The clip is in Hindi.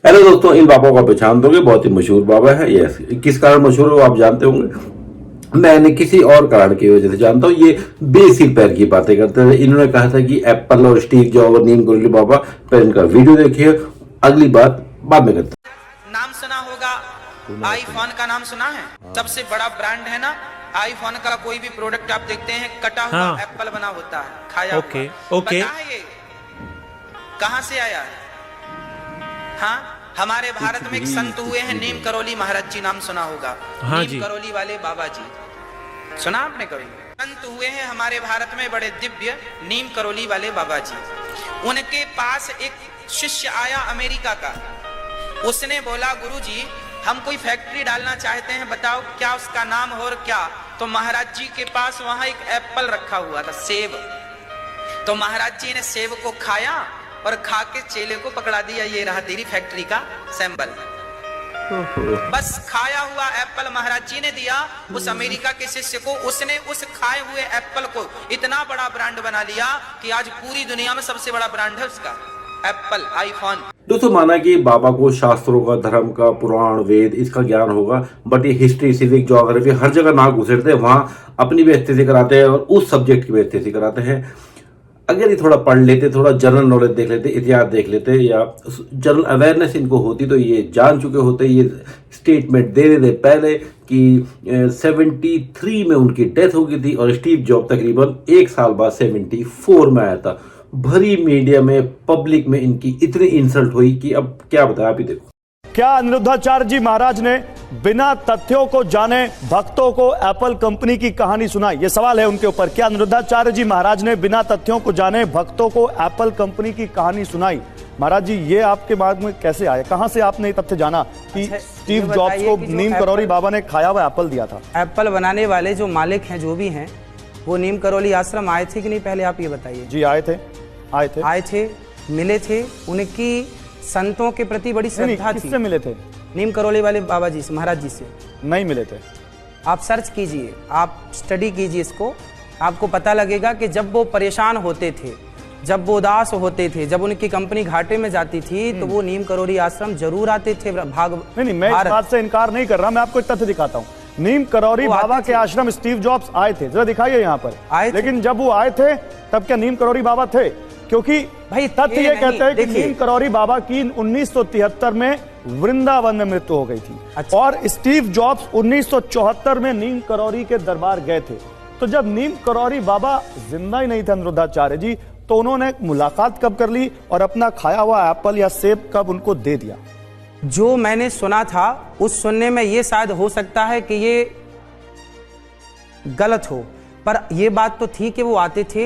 हेलो दोस्तों, इन बाबा को पहचान दोगे, बहुत ही मशहूर बाबा है। यस, किस कारण मशहूर है वो आप जानते होंगे। मैंने किसी और कारण की वजह से जानता हूँ। ये बेसिक पैर की बातें करते थे। इन्होंने कहा था कि एप्पल और स्टीव जॉब और नीम गोली बाबा पर इनका वीडियो देखिए, अगली बात बाद में करते हैं। नाम सुना होगा, आईफोन का नाम सुना है। सबसे बड़ा ब्रांड है ना आईफोन का। कोई भी प्रोडक्ट आप देखते हैं कटा हुआ एप्पल बना होता है, खाया ओके हुआ। ओके, पता है ये कहां से आया है? हाँ, हमारे भारत में एक संत हुए हैं नीम करोली महाराज जी, नाम सुना होगा। हाँ नीम जी। करोली वाले बाबा जी, सुना आपने कभी? संत हुए हैं हमारे भारत में बड़े दिव्य, नीम करोली वाले बाबा जी। उनके पास एक शिष्य आया अमेरिका का। उसने बोला, गुरुजी हम कोई फैक्ट्री डालना चाहते हैं, बताओ क्या उसका नाम हो और क्या। तो महाराज जी के पास वहां एक एप्पल रखा हुआ था, सेब। तो महाराज जी ने सेब को खाया और खा के चेले को पकड़ा दिया, ये रहा तेरी फैक्ट्री का सैंपल। बस खाया हुआ एप्पल महाराज जी ने दिया उस अमेरिका के शिष्य को। उसने उस खाए हुए एप्पल को इतना बड़ा ब्रांड बना लिया कि आज पूरी दुनिया में सबसे बड़ा ब्रांड है उसका, एप्पल, आईफोन। दोस्तों, माना कि बाबा को शास्त्रों का, धर्म का, पुराण, वेद इसका ज्ञान होगा, बट ये हिस्ट्री, सिविक, ज्योग्राफी हर जगह नाक घुसेड़ते हैं। वहां अपनी बेइज्जती कराते हैं और उस सब्जेक्ट की बेइज्जती कराते हैं। अगर ये थोड़ा पढ़ लेते, थोड़ा जनरल नॉलेज देख लेते, इतिहास देख लेते या जनरल अवेयरनेस इनको होती, तो ये जान चुके होते। ये स्टेटमेंट दे रहे थे पहले कि 73 में उनकी डेथ हो गई थी और स्टीव जॉब तकरीबन एक साल बाद 74 में आया था। भरी मीडिया में, पब्लिक में इनकी इतनी इंसल्ट हुई कि अब क्या बताया, आप ही देखो। क्या अनिरुद्धाचार्य जी महाराज ने बिना तथ्यों को जाने भक्तों को एप्पल कंपनी की कहानी सुनाई? ये सवाल है उनके ऊपर। क्या अनिरुद्धाचार्य जी महाराज ने बिना तथ्यों को जाने भक्तों को एप्पल कंपनी की कहानी सुनाई? महाराज जी, ये आपके बाद में कैसे आए? कहां से आपने ये तथ्य जाना कि स्टीव जॉब्स को नीम करोली बाबा ने खाया हुआ एप्पल दिया था? एप्पल बनाने वाले जो मालिक हैं, जो भी हैं, वो नीम करोली आश्रम आए थे कि नहीं, पहले आप ये बताइए। जी आए थे, आए थे, मिले थे। उनकी संतों के प्रति बड़ी श्रद्धा थी। किससे मिले थे? नीम करोली वाले बाबा जी से, महाराज जी से। नहीं मिले थे। आप सर्च कीजिए, आप स्टडी कीजिए इसको, आपको पता लगेगा कि जब वो परेशान होते थे, जब वो उदास होते थे, जब उनकी कंपनी घाटे में जाती थी, तो वो नीम करोली आश्रम जरूर आते थे। नहीं, मैं इस बात से इनकार नहीं कर रहा, मैं आपको एक तथ्य दिखाता हूँ। नीम करोली बाबा के आश्रम स्टीव जॉब्स आए थे, जरा दिखाइए यहाँ पर आए। लेकिन जब वो आए थे तब क्या नीम करोली बाबा थे? क्योंकि भाई तथ्य ये कहते हैं कि नीम करोली बाबा की 1973 में वृंदावन में मृत्यु हो गई थी। अच्छा। और स्टीव जॉब्स 1974 में नीम करोली के दरबार गए थे। तो जब नीम करोली बाबा जिंदा ही नहीं थे अनिरुद्धाचार्य जी, तो उन्होंने मुलाकात कब कर ली और अपना खाया हुआ एप्पल या सेब कब उनको दे दिया? जो मैंने सुना था, उस सुनने में ये शायद हो सकता है कि ये गलत हो, पर यह बात तो थी कि वो आते थे।